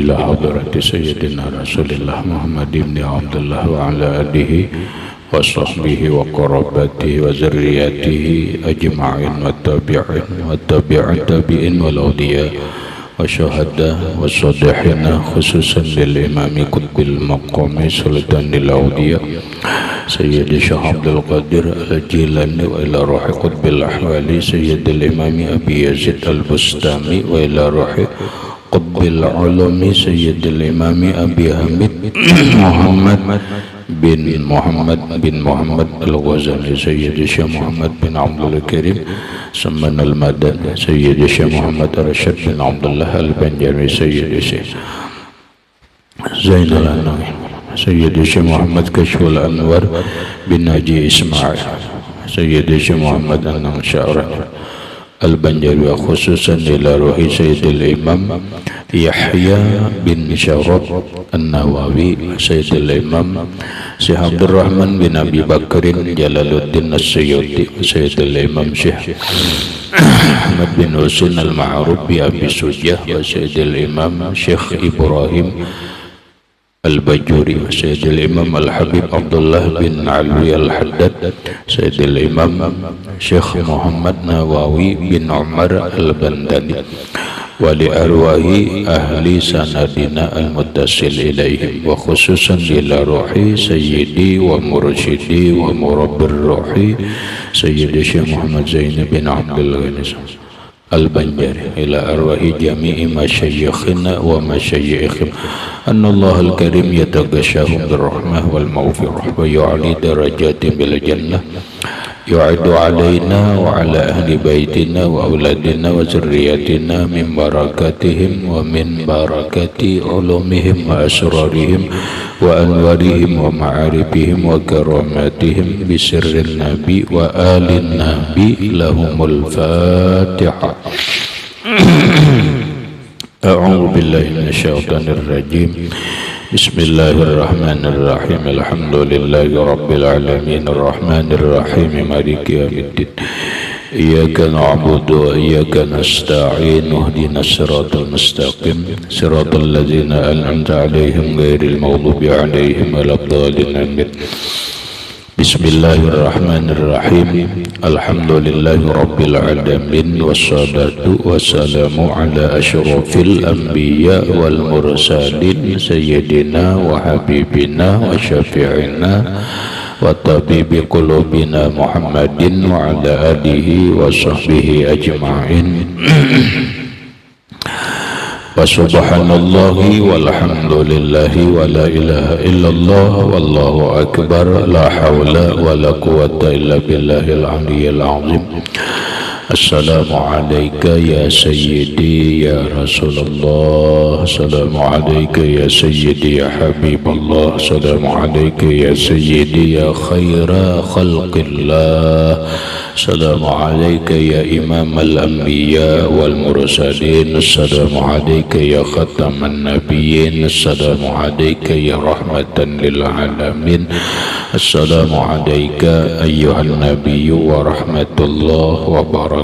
ila hadrati sayyidina Rasulillah Muhammad ibn Abdullah wa ala alihi wa sahbihi wa qarabatihi wa zurriyatihi ajma'in wa tabi'in tabi'in wal awliya wa syuhada wa salihina khususan lil imami qutbil maqami sultanil awliya Sayyidi Syekh Abdul Qadir Al-Jilani wa ila ruhi qutbil ahwali Sayyidil imami Abi Yazid Al-Bustami wa ila ruhi qutbil ulumi Sayyidil imami Abi Hamid Muhammad bin Muhammad Al-Ghazali Sayyidi Syekh Muhammad bin Abdul Karim Saman Al-Madan Sayyidi Syekh Muhammad Rashid bin Abdullah Al-Banjari Sayyidi Syekh Zainal Anawi Sayyidi Syekh Muhammad Kashful Anwar bin Haji Ismail Sayyidi Syekh Muhammad Anang Sya'ran Al-Banjari wa khususan ila ruhi Sayyidil Imam Yahya bin Syarab An-Nawawi Sayyidil Imam Syekh Abdul Rahman bin Abi Bakrin Jalaluddin As-Suyuti Sayyidil Imam Syekh Ahmad bin Husin Al-Ma'ruf bi Abi Sujah wa Sayyidil Imam Syekh Ibrahim Al-Bajuri Sayyidil Imam Al-Habib Abdullah bin Alwi Al-Haddad Sayyidil Imam Syekh Muhammad Nawawi bin Umar Al-Bandani wali arwahi ahli sanadina al-muttasil ilaihim wa khususan ila ruhi sayyidi wa mursyidi wa murabbir ruhi Sayyidi Syekh Muhammad Zainab bin Abdul Ghani Al-Banjari ila arwahi jami'i masyayikhina wa masyayikhim anna Allah al-karim yataghashahum birrahmah wal maghfirah wa yu'ali darajatim bil jannah yu'adu alaina wa ala ahli baitina wa auladina wa zurriyatina min barakatihim wa min barakati ulumihim wa asrarihim wa anwarihim wa ma'arifihim wa karamatihim bisirrin nabi wa alin nabi lahumul fatiha. A'udzu billahi minasyaitonir rajim. Bismillahirrahmanirrahim. Alhamdulillahi rabbil alamin arrahmanir rahim maliki yaumiddin. Iyyaka na'budu wa iyyaka nasta'in ihdinas siratal mustaqim siratal ladzina an'amta 'alaihim ghairil maghdubi 'alaihim waladdallin. Bismillahirrahmanirrahim. Alhamdulillahi rabbil alamin wassalatu wassalamu ala asyrafil anbiya wal mursalin sayyidina wa habibina wa syafi'ina wa tabibi qulubina Muhammadin wa ala alihi wa sahbihi ajma'in. Wa subhanallahi walhamdulillahi wa la ilaha illallah wallahu akbar la hawla wa la quwwata illa billahil aliyyil azim. Assalamu alayka ya sayyidi ya Rasulullah, assalamu alayka ya sayyidi ya Habiballah, assalamu alayka ya sayyidi ya khaira khalqillah, assalamu alayka ya imam al-anbiya wal mursalin, assalamu alayka ya khataman nabiyyin, assalamu alayka ya rahmatan lil alamin, assalamu alayka ayyuhan nabiyyu wa rahmatullah wa barakatuh.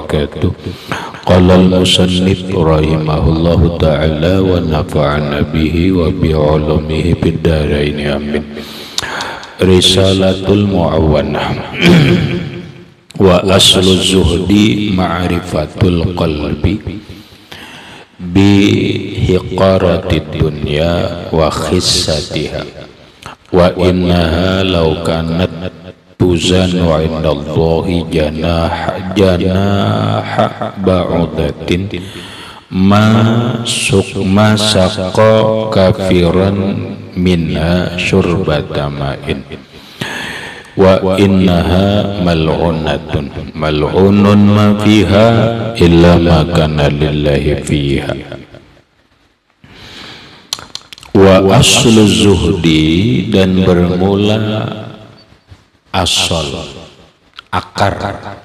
Qala al-musannif rahimahullahu ta'ala wa nafa'ana bihi wa bi'ulumihi fid dharain amin. Risalatul Mu'awwanah. Wa aslu zuhdi ma'rifatul qalbi bi hiqaratid dunya wa khissatiha wa innaha law kanat tuzanu indallahi janaha ba'udatin ma saqa kafiran minha syurbata ma'in wa innaha mal'unatun mal'unun ma fiha illa ma kana lillahi fiha. Wa aslu zuhdi, dan bermula asal, akar,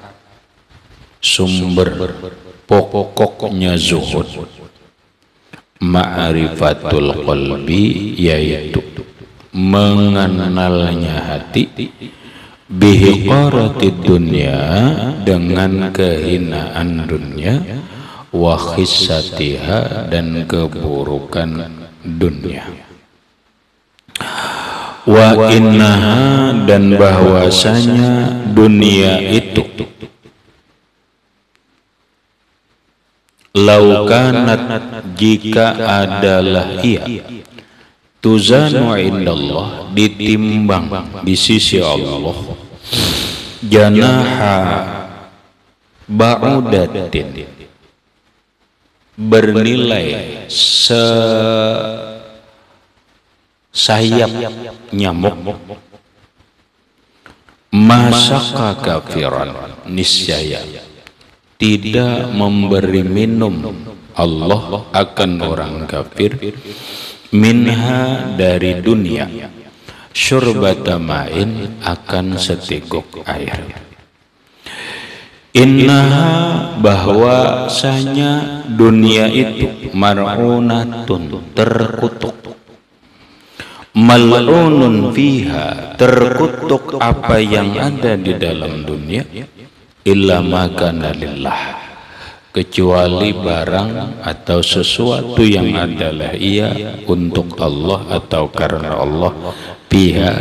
sumber, pokoknya zuhud, ma'rifatul qalbi, yaitu mengenalnya hati, bihiqaratid dunya, dengan kehinaan dunia, wa khissatiha, dan keburukan dunia. Wa innaha, dan bahwasanya dunia itu laukanat, jika adalah ia, tuzanu indallah, ditimbang di sisi Allah, janaha ba'udatin, bernilai sayap nyamuk, masaka kafiran, niscaya tidak memberi minum Allah akan orang kafir, minha, dari dunia, syurbata ma'in, akan seteguk air. Innaha, bahwasanya dunia itu mar'unatun, terkutuk, mal'unun fiha, terkutuk apa yang ada di dalam dunia, illa makana lillah, kecuali barang atau sesuatu yang adalah ia untuk Allah atau karena Allah, fiha,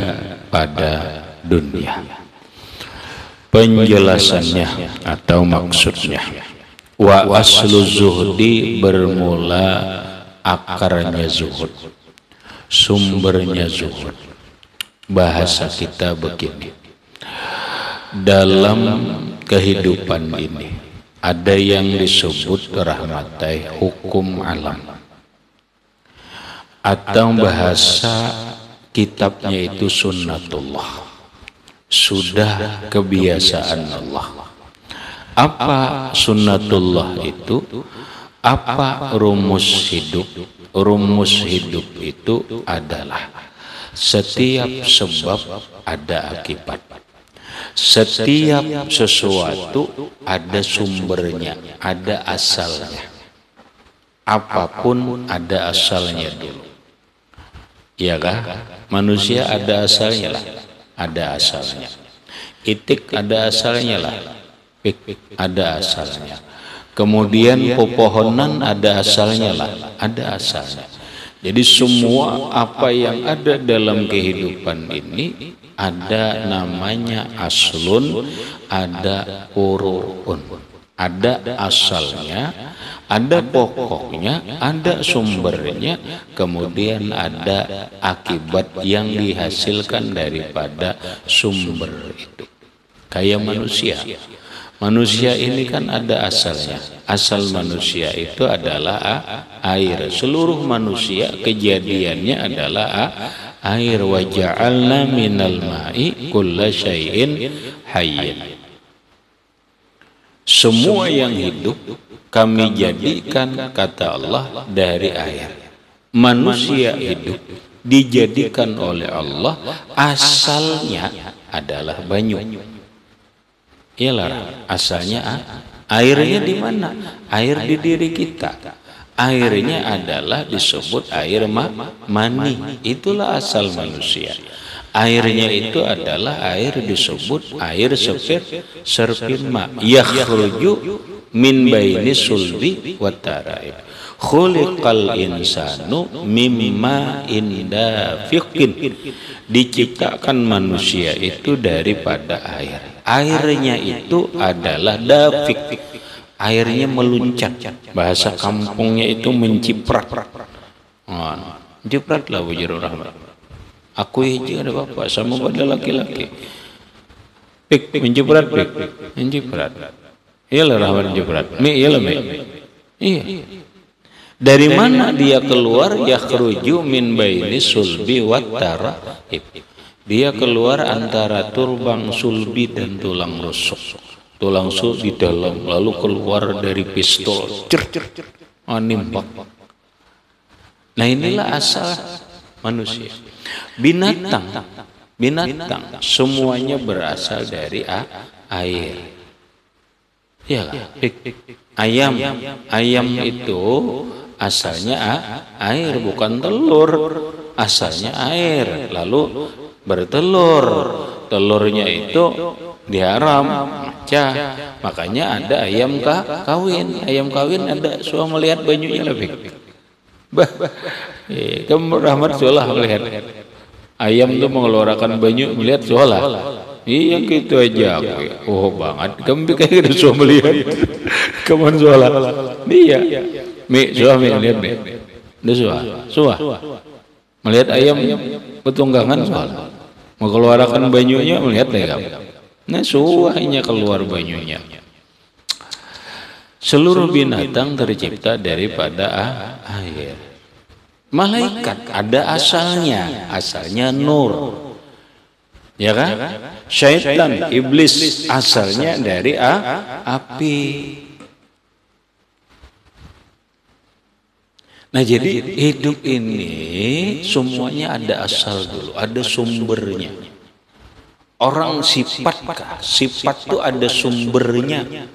pada dunia. Penjelasannya atau maksudnya, wa aslu zuhdi, bermula akarnya zuhud, sumbernya zuhud. Bahasa kita begini, dalam kehidupan ini ada yang disebut rahmatai hukum alam, atau bahasa kitabnya itu sunnatullah, sudah kebiasaan Allah. Apa sunnatullah itu? Apa rumus hidup? Rumus hidup itu adalah setiap sebab ada akibat, setiap sesuatu ada sumbernya, ada asalnya. Apapun ada asalnya dulu, ya kah? Manusia ada asalnya lah, ada asalnya. Itik ada asalnya lah, pik ada asalnya. Kemudian pepohonan ada asalnya lah, ada asalnya. Jadi semua apa yang ada dalam kehidupan ini ada namanya aslun, ada urun, ada asalnya, ada pokoknya, ada sumbernya, kemudian ada akibat yang dihasilkan daripada sumber itu. Kayak manusia. Manusia ini kan ada asalnya. Asal manusia itu adalah air. Seluruh manusia kejadiannya adalah air. Wa ja'alna minal ma'i kulla syai'in hayyin. Semua yang hidup kami jadikan, kata Allah, dari air. Manusia hidup dijadikan oleh Allah asalnya adalah banyu. Iyalah, asalnya airnya di mana? Air di diri kita. Airnya adalah disebut air mani. Itulah asal manusia. Airnya itu adalah air disebut air serpin yakhruju min baini sulbi wa taraib. Khuliqal insanu mimma indafiqin. Diciptakan manusia itu daripada air. Airnya itu adalah dafik. Airnya meluncat. Bahasa kampungnya itu menciprat. Menciprat lah wujur rahmat. Aku hiji ada bapak sama pada laki-laki. Pik menciprat, pik menciprat. Iyalah rahmat menciprat. Iyalah iya. Dari mana dia keluar? Yakhruju min baini sulbi wat taraib. Dia keluar antara tulang sulbi dan tulang rusuk. Tulang sulbi di dalam, lalu keluar dari pistol. Nimpak. Nah inilah asal manusia. Binatang semuanya berasal dari air. Ya, ayam itu asalnya air, bukan telur. Asalnya air, lalu bertelur. Telurnya itu diharam, makanya ada ayam kawin. Ayam kawin ada suami melihat banyunya lebih. Kamu Rahmat seolah melihat ayam tuh mengeluarkan banyu melihat seolah. Iya gitu aja. Oh banget. Kamu kayak gitu so melihat. Kamu seolah. Iya. Suami lihat deh. Suah. Melihat ayam petunggangan soal. Mengeluarkan banyunya melihat deh kamu. Nah suahnya keluar banyunya. Seluruh binatang tercipta daripada air. Malaikat ada asalnya nur. Ya kan? Syaitan, iblis asalnya dari api. Nah jadi hidup ini semuanya ada asal dulu, ada sumbernya. Orang sifatkah? Sifat itu ada sumbernya.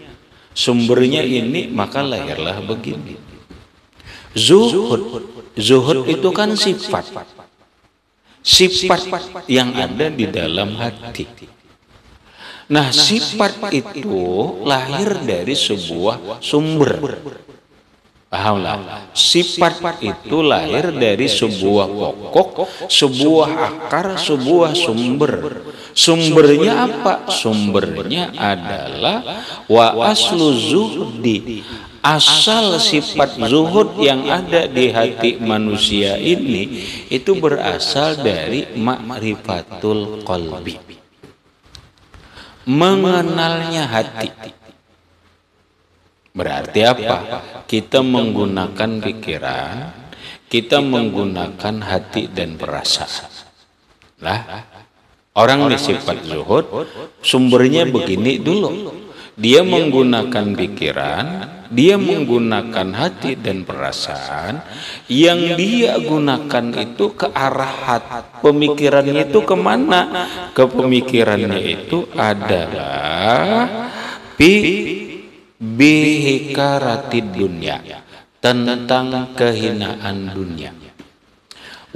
Sumbernya ini maka lahirlah begini. Zuhud itu kan sifat. Sifat yang ada di dalam hati. Nah sifat itu lahir dari sebuah sumber. Pahamlah, sifat itu lahir dari sebuah pokok, sebuah akar, sebuah sumber. Sumbernya apa? Sumbernya adalah wa aslu zuhdi. Asal sifat zuhud yang ada di hati manusia ini itu berasal dari ma'rifatul qalbi. Mengenalnya hati. Berarti apa? Kita menggunakan pikiran, kita menggunakan hati dan perasaan. Lah, orang ini sifat zuhud, sumbernya begini dulu. Dia menggunakan pikiran, dia menggunakan hati dan perasaan. Yang dia gunakan itu ke arah hati. Pemikirannya itu kemana? Ke pemikirannya itu adalah bihikaratid dunia, tentang kehinaan dunia,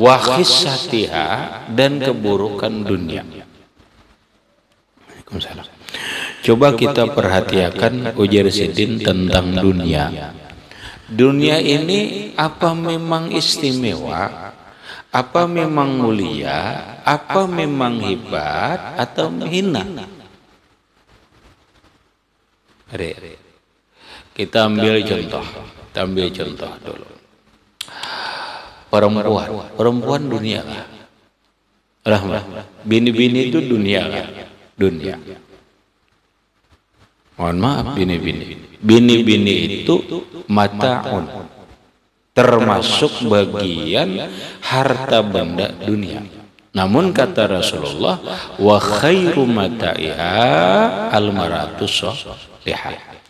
wahisatiha, dan keburukan dunia. Waalaikumsalam. Coba kita perhatikan ujar sidin tentang dunia. Dunia ini apa memang istimewa? Apa memang mulia? Apa memang hebat atau hina? Kita ambil contoh dulu. Perempuan dunia lah. Rahmat. Bini-bini itu dunia lah. Dunia. Mohon maaf bini-bini. Bini-bini itu mata'un. Termasuk bagian harta benda dunia. Namun kata Rasulullah, wa khairu mata'iha al-maratus solihah.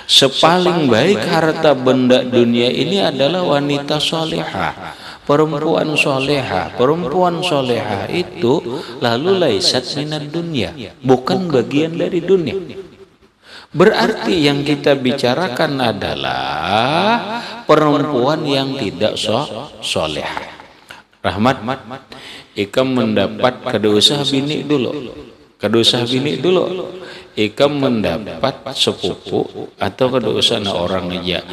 Sepaling baik harta benda dunia ini adalah wanita solehah, perempuan solehah. Perempuan solehah itu lalu laisat minad dunia, bukan bagian dari dunia. Berarti yang kita bicarakan adalah perempuan yang tidak solehah. Rahmat, ikam mendapat kedua bini dulu. Ikam mendapat sepupu atau kedua orang aja.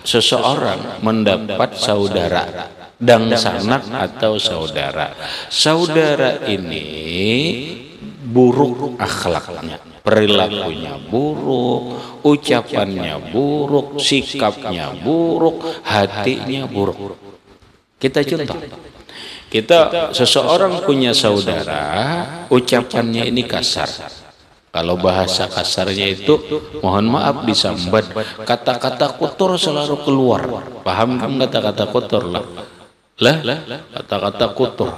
Seseorang mendapat saudara, dang sanak atau saudara. Saudara ini buruk akhlaknya, perilakunya buruk, ucapannya buruk, sikapnya buruk, hatinya buruk. Kita contoh. Seseorang punya saudara, ucapannya ini kasar. Kalau bahasa kasarnya itu, mohon maaf disambat, kata-kata kotor selalu keluar. Paham kan kata-kata kotor lah? Kata-kata kotor.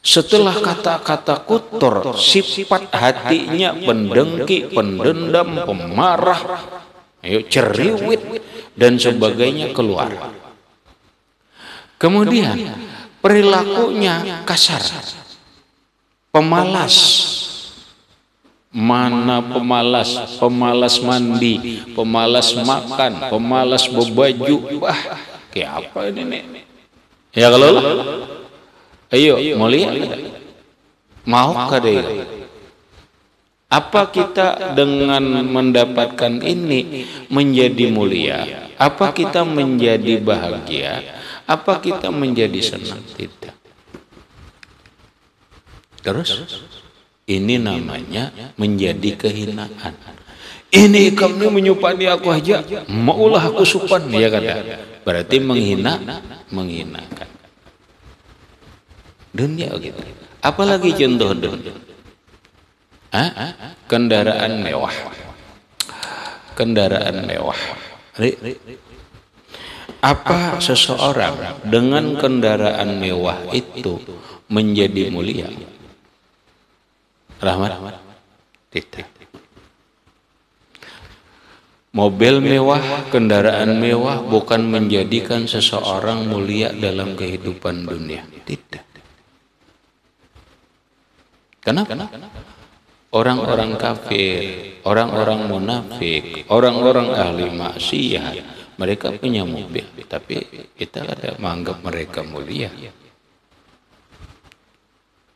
Setelah kata-kata kotor, sifat hatinya pendengki, pendendam, pemarah, ceriwit, dan sebagainya keluar. Kemudian perilakunya kasar, pemalas. Mana pemalas? Pemalas mandi, pemalas makan, pemalas berbaju. Wah, kayak apa ini nih? Ya kalau ayo mulia, mau kadang. Apa kita dengan mendapatkan ini menjadi mulia? Apa kita menjadi bahagia? Apa kita menjadi senang? Tidak. Terus ini namanya menjadi kehinaan. Ini kamu menyupani aku aja, maulah aku supan, ya kata. Berarti menghinakan. Dunia gitu. Apalagi contoh dunia? Kendaraan mewah. Kendaraan mewah. Apa seseorang dengan kendaraan mewah itu menjadi mulia? Rahmat? Tidak. Mobil mewah, kendaraan mewah bukan menjadikan seseorang mulia dalam kehidupan dunia. Tidak. Kenapa? Orang-orang kafir, orang-orang munafik, orang-orang ahli maksiat, mereka punya mobil, tapi kita ada menganggap mereka mulia.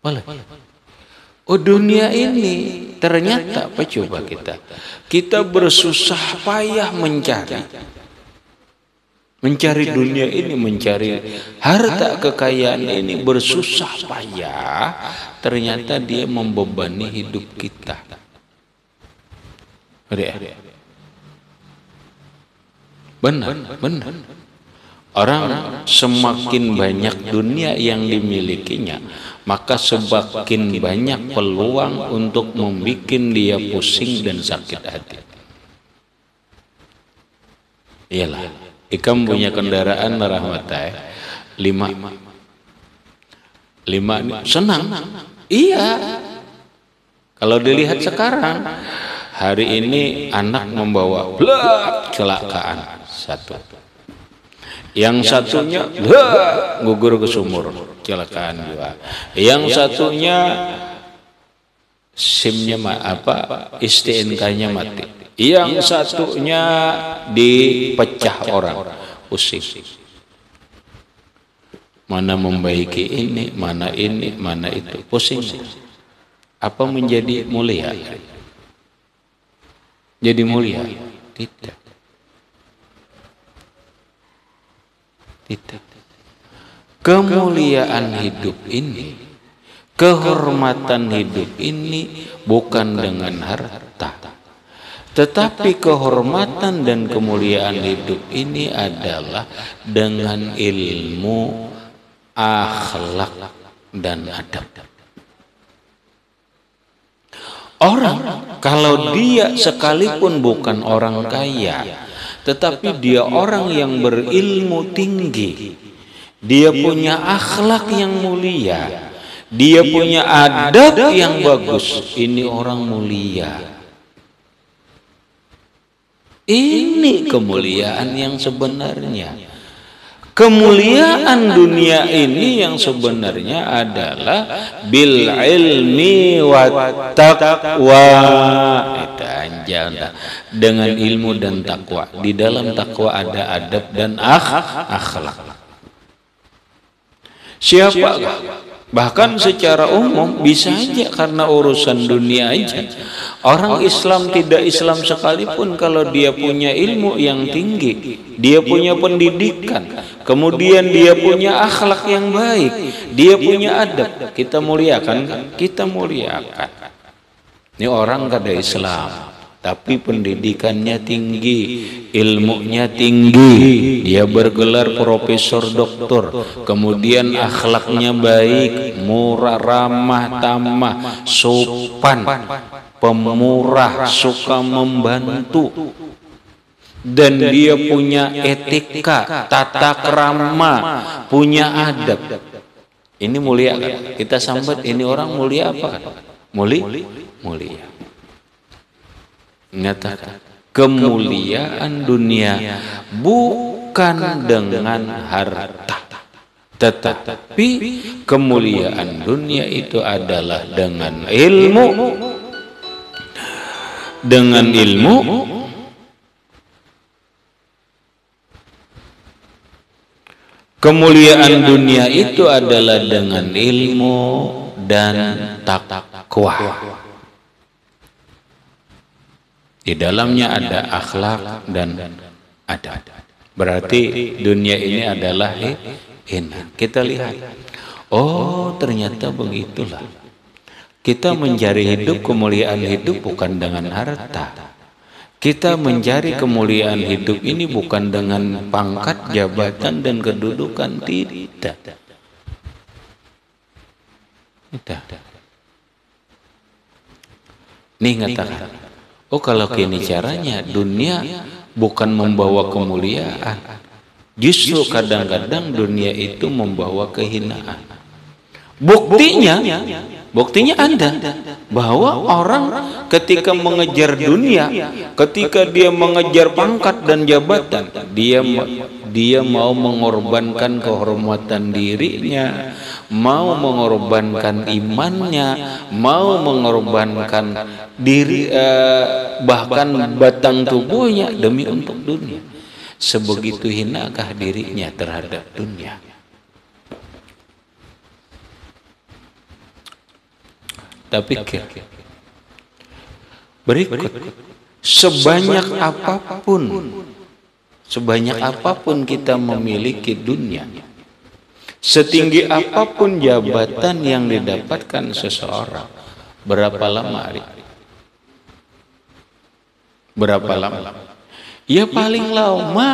Boleh. Oh, dunia ini ternyata apa coba kita bersusah payah mencari dunia ini, mencari harta kekayaan ini, bersusah payah, ternyata dia membebani hidup kita. Benar. Orang semakin banyak dunia yang dimilikinya, maka semakin banyak peluang untuk membuat dia pusing dan sakit hati. Iyalah, ikam punya kendaraan rahmatai 5 senang. Iya. Kalau dilihat sekarang, hari ini anak membawa kecelakaan satu. Yang satunya gugur ke sumur, kecelakaan juga. Yang satunya SIM-nya STNK-nya mati. Yang satunya dipecah orang, pusing. Mana membaiki ini, mana itu, pusing. Apa menjadi mulia? Jadi mulia? Tidak. Kemuliaan hidup ini, kehormatan hidup ini bukan dengan harta, tetapi kehormatan dan kemuliaan hidup ini adalah dengan ilmu, akhlak, dan adab. Orang kalau dia sekalipun bukan orang kaya, tetapi dia orang yang berilmu tinggi, dia punya akhlak yang mulia, dia punya adab yang bagus, ini orang mulia. Ini kemuliaan yang sebenarnya. Kemuliaan dunia ini yang sebenarnya adalah bil ilmi wat taqwa. Dengan ilmu dan takwa. Di dalam takwa ada adab dan akhlak. Siapa? Bahkan secara umum bisa aja karena urusan dunia aja. Orang Islam tidak Islam sekalipun kalau dia punya ilmu yang tinggi, dia punya pendidikan, kemudian dia punya akhlak yang baik, dia punya adab, kita muliakan. Ini orang kada Islam, tapi pendidikannya tinggi, ilmunya tinggi, dia bergelar profesor doktor, kemudian akhlaknya baik, murah, ramah, tamah, sopan, pemurah, suka membantu, dan dia punya etika, tata krama, punya adab. Ini mulia kan? Kita sambat ini orang mulia apa kan? Mulia. Nyatakan kemuliaan dunia bukan dengan harta, tetapi kemuliaan dunia itu adalah dengan ilmu, kemuliaan dunia itu adalah dengan ilmu dan takwa. Di dalamnya ada akhlak dan adab. Berarti dunia ini adalah hina. Kita lihat, oh ternyata begitulah. Kita mencari hidup, kemuliaan hidup bukan dengan harta. Kita mencari kemuliaan hidup ini bukan dengan pangkat, jabatan, dan kedudukan. Tidak. Nih ngatakan, oh kalau gini caranya, dunia bukan membawa kemuliaan. Justru kadang-kadang dunia itu membawa kehinaan. Buktinya ada bahwa orang ketika mengejar dunia, ketika dia mengejar pangkat dan jabatan, dia mau mengorbankan kehormatan dirinya, mau mengorbankan imannya, mau mengorbankan diri, bahkan batang tubuhnya demi untuk dunia. Sebegitu hinakah dirinya terhadap dunia? Tapi berikut, sebanyak apapun kita memiliki dunia, setinggi apapun jabatan yang didapatkan seseorang, berapa lama? Ya paling lama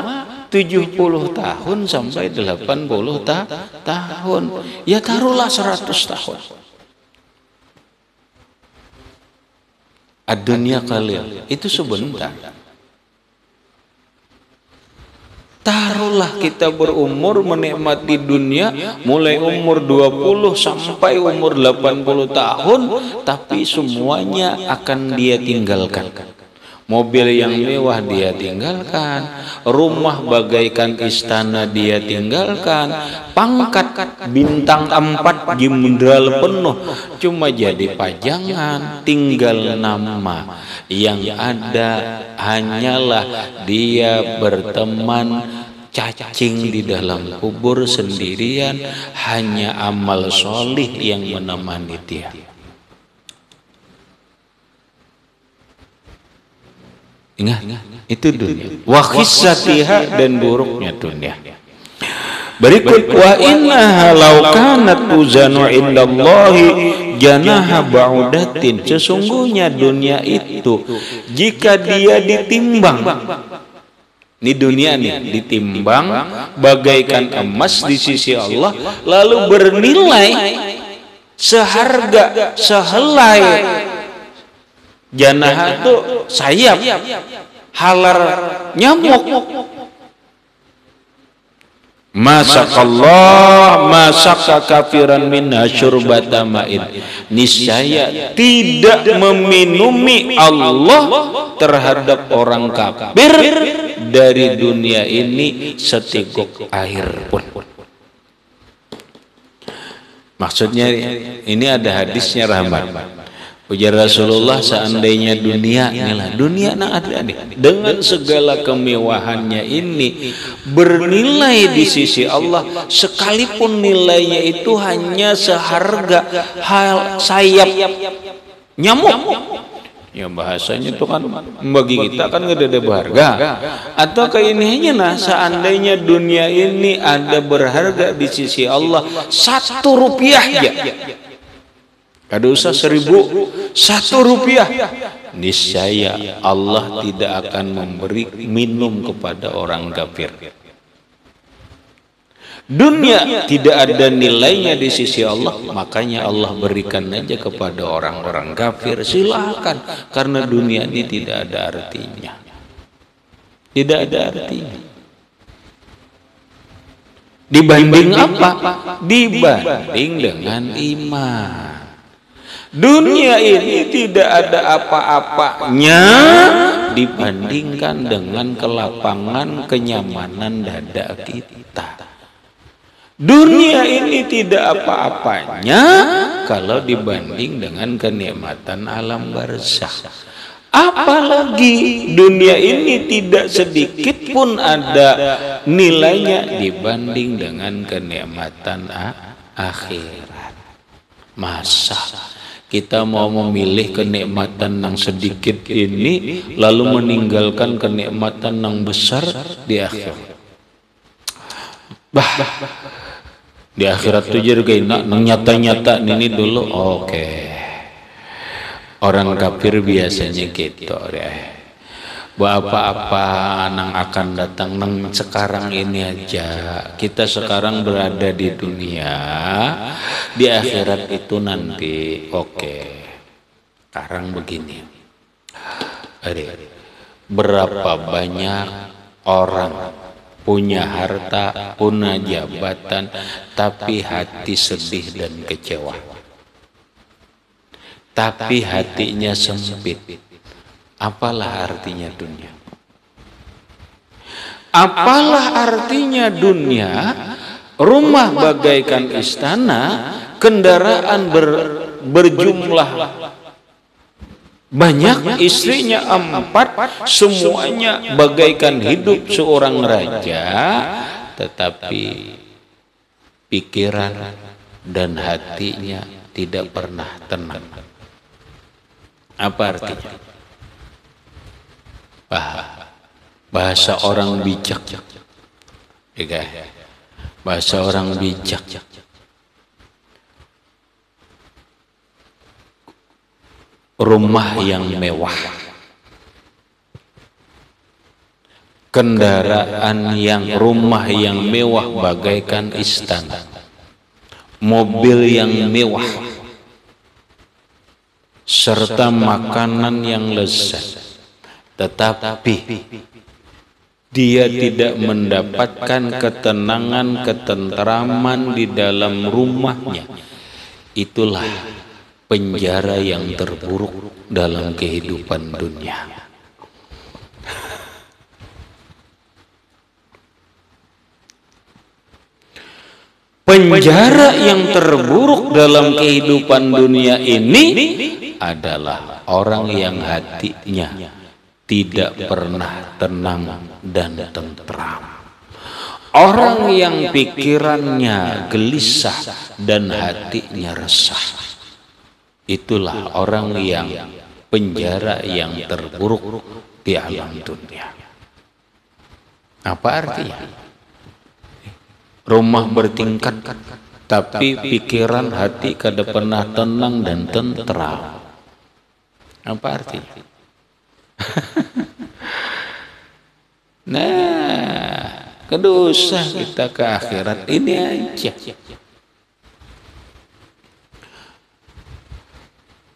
70 tahun sampai 80 tahun. Ya taruhlah 100 tahun. Ad-dunya qalil, itu sebentar. Taruhlah kita berumur menikmati dunia mulai umur 20 sampai umur 80 tahun, tapi semuanya akan dia tinggalkan. Mobil yang mewah dia tinggalkan, rumah bagaikan istana dia tinggalkan, pangkat bintang 4 jenderal penuh cuma jadi pajangan, tinggal nama. Yang ada hanyalah dia berteman cacing di dalam kubur sendirian, hanya amal solih yang menemani dia. Ingat, itu dunia. Wa khissatiha, dan buruknya dunia. Berikut, wa innaha law kanat tuzanu indallahi janaha ba'udatin. Sesungguhnya dunia itu jika dia ditimbang, ini dunia nih, ditimbang bagaikan emas di sisi Allah, lalu bernilai seharga sehelai. Janaha itu sayap, halar nyamuk. Masakallah masaka kafiran minha syurbata ma'in. Niscaya tidak meminumi Allah terhadap orang kafir dari dunia ini seteguk air pun. Maksudnya ini ada hadisnya, Rahmat. Ujar Rasulullah, seandainya dunia inilah, dunia ada nih, dengan segala kemewahannya ini bernilai di sisi Allah, sekalipun nilainya itu hanya seharga sayap nyamuk. Ya bahasanya itu kan bagi kita kan gak ada berharga. Atau kayak ini nah, seandainya dunia ini ada berharga di sisi Allah 1 rupiah ya, kada usah 1.000, 1 rupiah, niscaya Allah tidak akan memberi minum kepada orang kafir. Dunia tidak ada nilainya di sisi Allah, makanya Allah berikan aja kepada orang-orang kafir. Silakan, karena dunia ini tidak ada artinya. Tidak ada artinya. Dibanding apa? Dibanding dengan iman. Dunia ini tidak ada apa-apanya dibandingkan dengan kelapangan, kenyamanan dada kita. Dunia ini tidak apa-apanya kalau dibanding dengan kenikmatan alam barzakh. Apalagi dunia ini tidak sedikit pun ada nilainya dibanding dengan kenikmatan akhirat. Masa kita mau memilih kenikmatan yang sedikit ini lalu meninggalkan kenikmatan yang besar di akhirat? Bah, di akhirat tuh jadi kayak nyata-nyata ini dulu. Oke. Orang kafir biasanya gitu deh. Apa-apa nang akan datang nang sekarang ini aja. Kita sekarang berada di dunia, di akhirat itu nanti. Oke. Sekarang begini. Berapa banyak orang punya harta, punya jabatan, tapi hati sedih dan kecewa. Tapi hatinya sempit. Apalah artinya dunia? Apalah artinya dunia? Rumah bagaikan istana, kendaraan berjumlah banyak, istrinya 4, semuanya bagaikan hidup seorang raja, tetapi pikiran dan hatinya tidak pernah tenang. Apa artinya? Bahasa orang bijak, bahasa orang bijak. Rumah yang mewah, kendaraan rumah yang mewah bagaikan istana, mobil yang mewah, serta makanan yang lezat. Tetapi dia tidak mendapatkan ketenangan, ketentraman di dalam rumahnya. Itulah penjara yang terburuk dalam kehidupan dunia. Penjara yang terburuk dalam kehidupan dunia ini adalah orang yang hatinya tidak pernah tenang dan tentram. Orang yang pikirannya gelisah dan hatinya resah. Itulah orang yang penjara yang terburuk di alam dunia. Apa artinya? Rumah bertingkat, tapi pikiran hati kada pernah tenang dan tentram. Apa artinya? Nah, kedosa kita ke akhirat ini aja.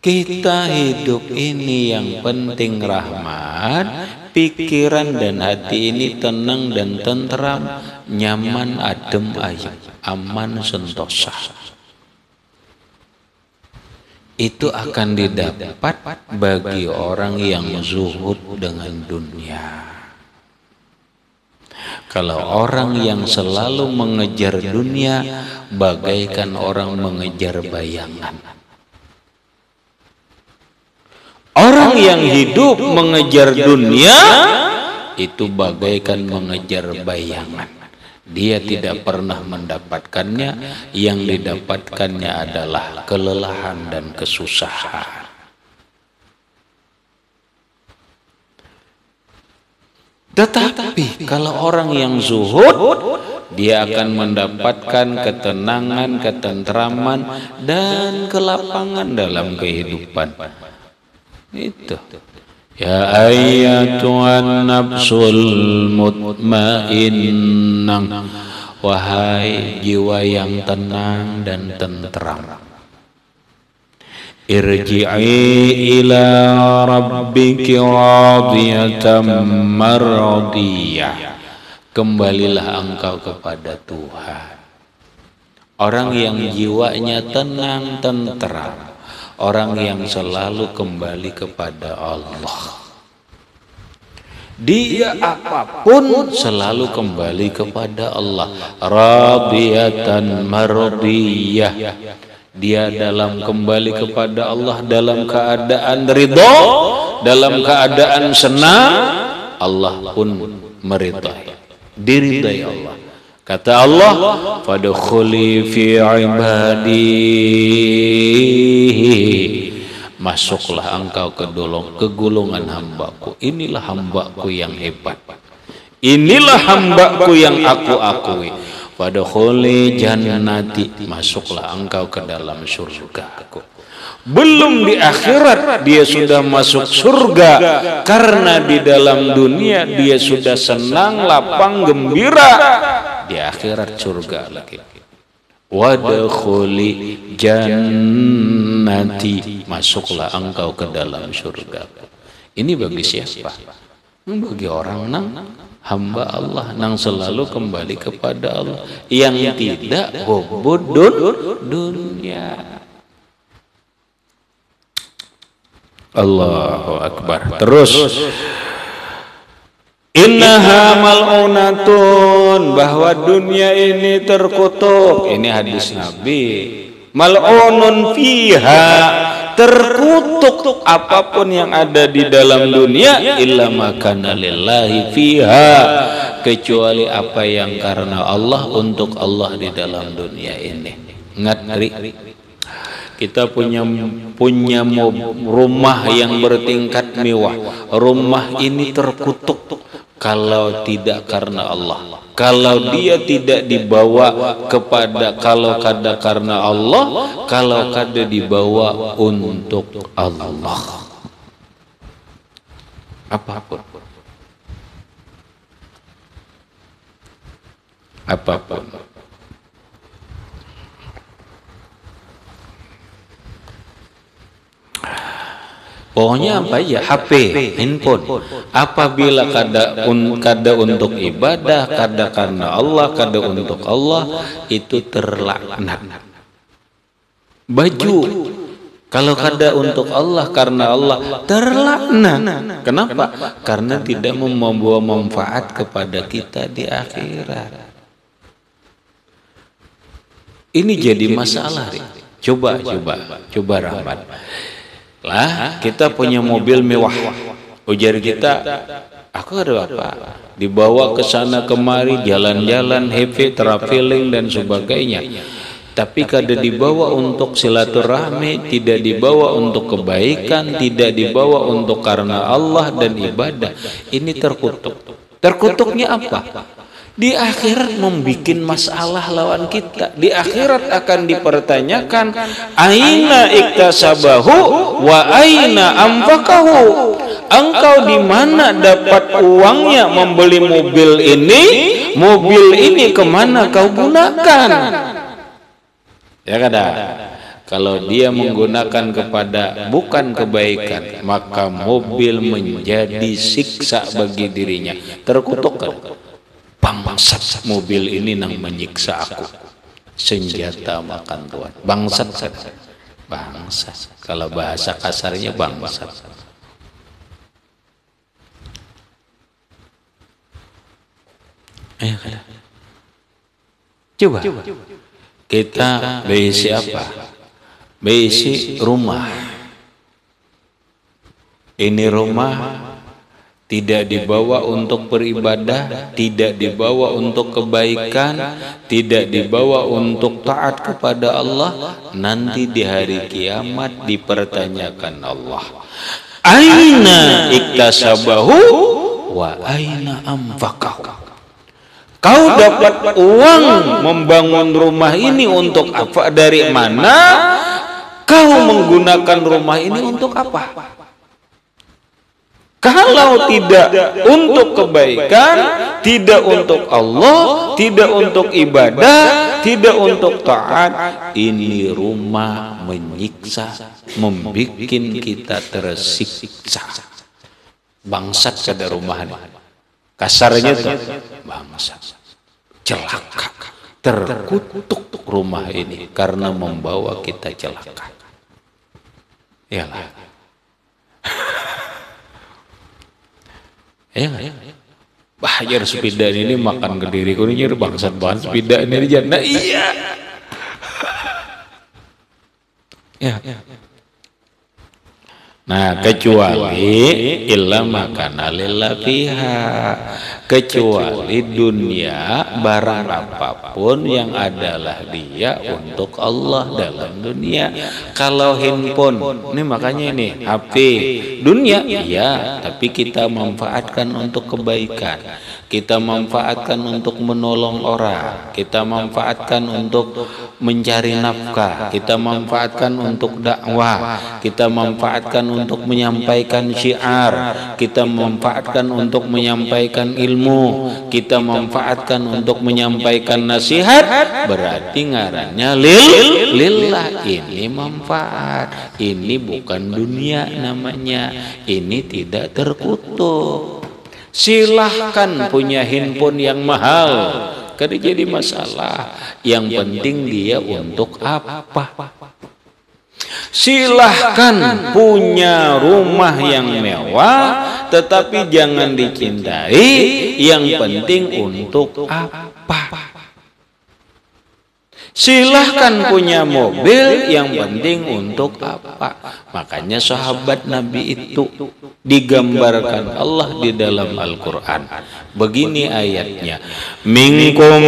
Kita hidup ini yang penting rahmat, pikiran dan hati ini tenang dan tentram, nyaman, adem, ayem, aman, sentosa. Itu akan didapat bagi orang yang zuhud dengan dunia. Kalau orang yang selalu mengejar dunia, bagaikan orang mengejar bayangan. Orang yang hidup mengejar dunia, itu bagaikan mengejar bayangan. Dia tidak pernah mendapatkannya, yang didapatkannya adalah kelelahan dan kesusahan. Tetapi kalau orang yang zuhud, dia akan mendapatkan ketenangan, ketentraman, dan kelapangan dalam kehidupan. Itu. Ya ayyatuhan nafsul mutmainnah, wahai jiwa yang tenang dan tentram, irji'i ila rabbiki radiyatan mardiyah, kembalilah engkau kepada Tuhan. Orang yang jiwanya tenang tentram, orang yang selalu kembali kepada Allah. Dia apapun selalu kembali kepada Allah. Radiyatan mardiyah. Dia dalam kembali kepada Allah dalam keadaan ridha, dalam keadaan senang, Allah pun meridai. Diridai Allah. Kata Allah, fadkhuli fi ibadi, masuklah engkau ke golongan hambaku. Inilah hambaku yang hebat. Inilah hambaku yang aku akui. Fadkhuli jannati, masuklah engkau ke dalam surgaku. Belum di akhirat dia sudah masuk surga, karena di dalam dunia dia sudah senang, lapang, gembira. Di akhirat surga lagi. Wadkhuli jannati, masuklah engkau ke dalam surga. Ini bagi siapa? Bagi orang nang hamba Allah, nang selalu kembali kepada Allah, yang tidak hubbud dunia. Allahu Akbar. Terus, innaha mal'unatun, bahwa dunia ini terkutuk. Ini hadis Nabi. Mal'unun fiha, terkutuk apapun yang ada di dalam dunia, illa makana lillahi fiha, kecuali apa yang karena Allah, untuk Allah di dalam dunia ini. Ingat, kita punya rumah yang bertingkat mewah. Rumah ini terkutuk kalau tidak karena Allah. Kalau dia tidak dibawa kepada, kalau kada karena Allah, kalau kada dibawa untuk Allah. Apapun. Pokoknya apa aja, HP, handphone, apabila kada untuk ibadah, kada karena Allah, kada untuk Allah, itu terlaknat. Baju, kalau kada untuk Allah, karena Allah, terlaknat. Kenapa? Karena tidak membawa manfaat kepada kita di akhirat. Ini jadi masalah. Coba Rahmat. Lah, kita punya mobil mewah. Ujar kita, aku ada apa? Dibawa ke sana kemari, jalan-jalan, happy, traveling dan sebagainya. Tapi kada dibawa untuk silaturahmi, tidak dibawa untuk kebaikan, tidak dibawa untuk karena Allah dan ibadah. Ini terkutuk. Terkutuknya apa? Di akhirat membuat masalah lawan kita. Di akhirat akan dipertanyakan, aina iktasabahu wa aina anfaqahu. Engkau di mana dapat uangnya membeli mobil ini? Mobil ini kemana kau gunakan? Ya kada? Kalau dia menggunakan kepada bukan kebaikan, maka mobil menjadi siksa bagi dirinya. Terkutuk kan? Bangsat, mobil ini nang menyiksa aku. Senjata makan tuan. Bangsat. Kalau bahasa kasarnya bangsat. Coba. Kita beisi apa? Beisi rumah. Ini rumah tidak dibawa untuk beribadah, tidak dibawa untuk kebaikan, tidak dibawa untuk taat kepada Allah. Nanti di hari kiamat dipertanyakan Allah, aina iktasabahu wa aina anfaqahu. Kau dapat uang membangun rumah ini untuk apa? Dari mana? Kau menggunakan rumah ini untuk apa? Kalau tidak untuk kebaikan, tidak untuk Allah, tidak untuk ibadah, tidak untuk taat, ini rumah menyiksa, membuat kita tersiksa. Bangsat kada rumah ini. Kasarnya tuh bangsat. Celaka. Terkutuk rumah ini karena membawa kita celaka. Yalah. Bahaya sepeda ini makan ke diri kuning bangsat banget sepeda ini di jannah. Iya. Nah, kecuali illa makana lillah fiha, kecuali dunia barang apapun yang adalah dia untuk Allah dalam dunia. Kalau handphone, ini makanya ini HP dunia, iya, tapi kita manfaatkan untuk kebaikan. kita manfaatkan untuk menolong orang, kita manfaatkan untuk mencari nafkah, kita manfaatkan untuk dakwah, kita manfaatkan untuk menyampaikan syiar, kita manfaatkan untuk menyampaikan ilmu, kita manfaatkan untuk menyampaikan nasihat, berarti ngarannya lillah. Ini manfaat, ini bukan dunia namanya, ini tidak terkutuk. Silahkan punya handphone yang mahal, kada jadi masalah. Yang penting dia untuk apa? Silahkan punya rumah yang mewah, tetapi jangan dicintai. Yang penting untuk apa? Silahkan punya mobil, yang penting untuk apa? Makanya sahabat Nabi itu digambarkan Allah di dalam Al-Quran. Begini ayatnya, minkum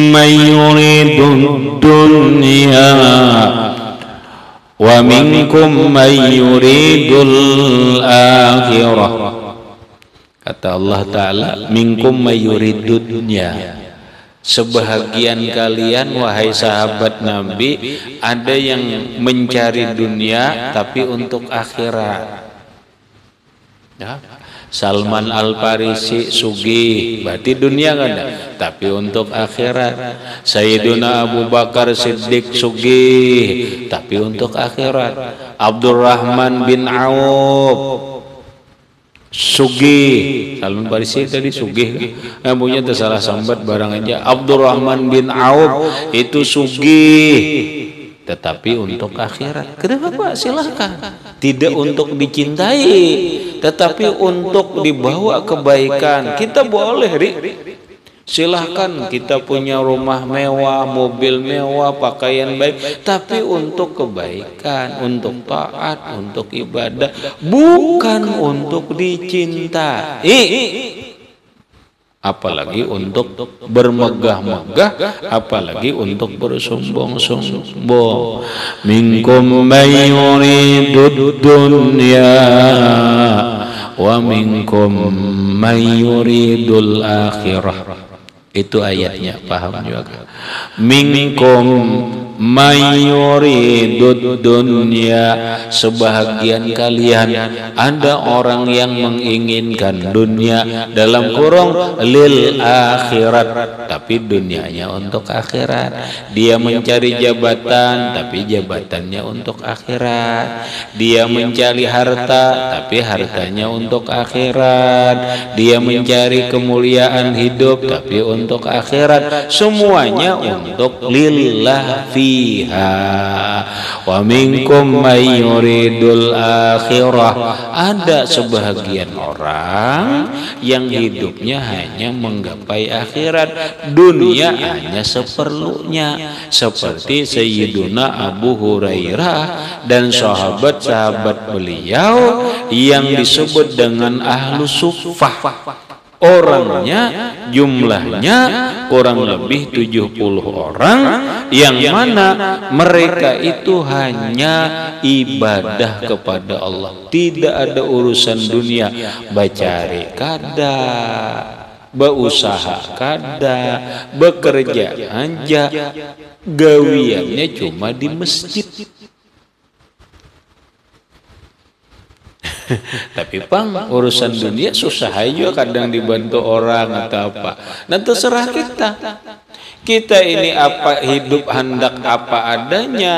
may yuridud dunya wa minkum may yuridul akhirah. Kata Allah Ta'ala, minkum may yuridud dunya. Sebahagian kalian wahai sahabat Nabi, ada yang mencari dunia tapi untuk akhirat. Ya. Salman Al-Farisi sugih, berarti dunia kan ada, tapi untuk akhirat. Sayyiduna Abu Bakar Siddiq sugih, tapi untuk akhirat. Abdurrahman bin Auf sugih, Salman Farisi tadi sugih, punya tersalah sambat barang aja. Abdurrahman bin Auf itu sugih, tetapi untuk akhirat. Kenapa Pak? Silahkan. Tidak untuk dicintai, tetapi untuk dibawa kebaikan. Kita boleh, silahkan kita punya rumah mewah, mobil mewah, pakaian baik, tapi untuk kebaikan, untuk taat, untuk ibadah, bukan untuk dicintai. Apalagi untuk bermegah-megah, apalagi untuk bersombong-sombong. Minkum may yuridud dunya wa minkum may yuridul akhirah. Itu ayatnya, paham juga. Minkum may yuridud dunya, sebahagian kalian ada orang yang menginginkan dunia, dalam kurung lil akhirat, tapi dunianya untuk akhirat. Dia mencari jabatan, tapi jabatannya untuk akhirat. Dia mencari harta, tapi hartanya untuk akhirat. Dia mencari kemuliaan hidup, tapi untuk akhirat. Semuanya untuk lillah fiha. Wa minkum may yuridul akhirah, ada sebahagian orang yang hidupnya hanya menggapai akhirat, dunia hanya seperlunya, seperti Sayyiduna Abu Hurairah dan sahabat-sahabat beliau yang disebut dengan ahlu suffah. Orangnya jumlahnya kurang lebih 70 orang, yang mana mereka itu hanya ibadah kepada Allah, tidak ada urusan dunia. Bacari kada, berusaha kada, bekerja aja, gawiannya cuma di masjid. Tapi Pang, urusan dunia susah aja kadang dibantu orang atau apa. Nah terserah kita. Kita ini apa, hidup hendak apa adanya,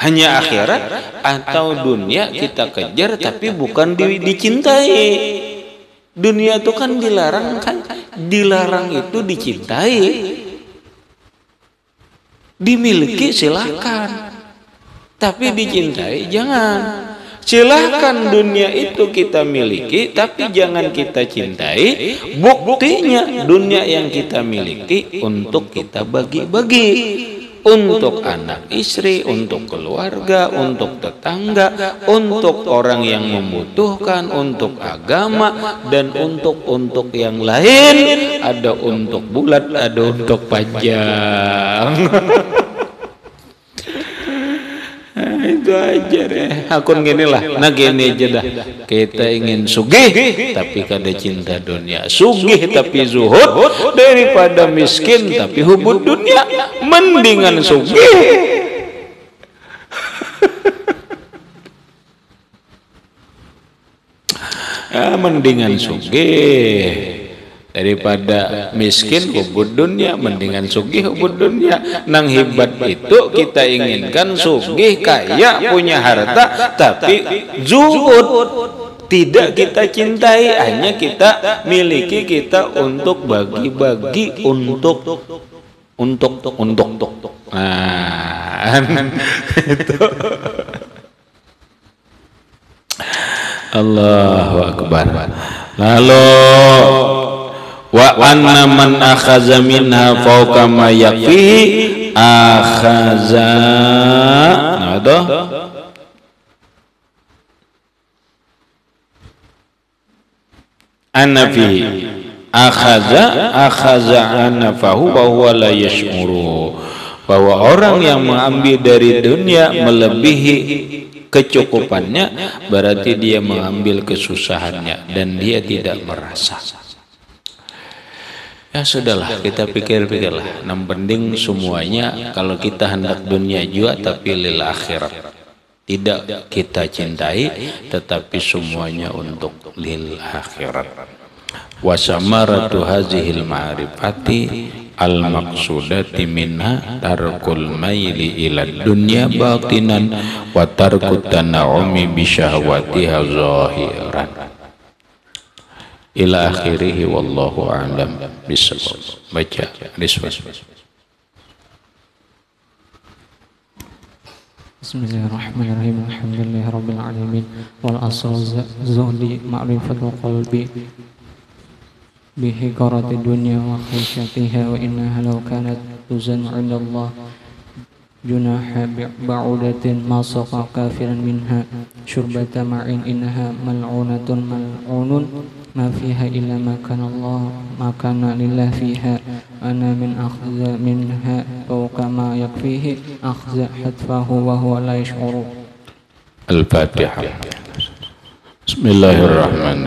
hanya akhirat atau dunia kita kejar tapi bukan dicintai. Dunia itu kan dilarang, kan dilarang itu dicintai. Dimiliki silakan, tapi dicintai jangan. Silahkan dunia itu kita miliki, tapi jangan kita cintai. Buktinya dunia yang kita miliki untuk kita bagi-bagi, untuk anak istri, untuk keluarga, untuk tetangga, untuk orang yang membutuhkan, untuk agama, dan untuk yang lain. Ada untuk bulat, ada untuk panjang. Itu aja deh. Akun gini lah. Nah gini aja dah. Kita ingin sugih tapi kada cinta dunia. Sugih tapi zuhud daripada miskin tapi hubud dunia. Mendingan sugih. Mendingan sugih daripada miskin hubud dunia, mendingan sugih hubud dunia. Nang hebat itu kita inginkan sugih kaya punya harta tapi zuhud tidak kita cintai, hanya kita miliki kita untuk bagi-bagi untuk itu. Allahu Akbar. Lalu wa anna man akhaza minha fawqa ma yakfihi akhaza nado anafi akhaza anafahu wa huwa la yash'uru, bahwa orang yang mengambil dari dunia melebihi kecukupannya berarti dia mengambil kesusahannya dan dia tidak merasa. Ya sudahlah, kita pikir-pikirlah. Yang penting semuanya kalau kita hendak dunia juga tapi lil akhirat. Tidak kita cintai tetapi semuanya untuk lil akhirat. Wa samaratu hazihil ma'rifati al maqsudati minha tarkul maili ila dunya batinan wa tarkut tana'umi bi syahwatiha zahiran. Ila akhirih wallahu a'lam bissawab. Baca Rizwan. Bismillahirrahmanirrahim. Alhamdulillahirabbil alamin wal asl zuhdi ma'rifatul qalbi bihi qarati dunya wa khasyatiha wa innaha law kanat tuzan 'inda Allah junaha ba'udatin ma saqa kafiran minha syurbata ma'in innaha mal'unatun mal'unun ma fiha illa ma kana Allah ma kana lillah fiha ana min akhza minha fawqa ma yakfihi akhza hatfahu wa huwa la yash'uru. Al-Fatihah. Bismillahirrahmanirrahim.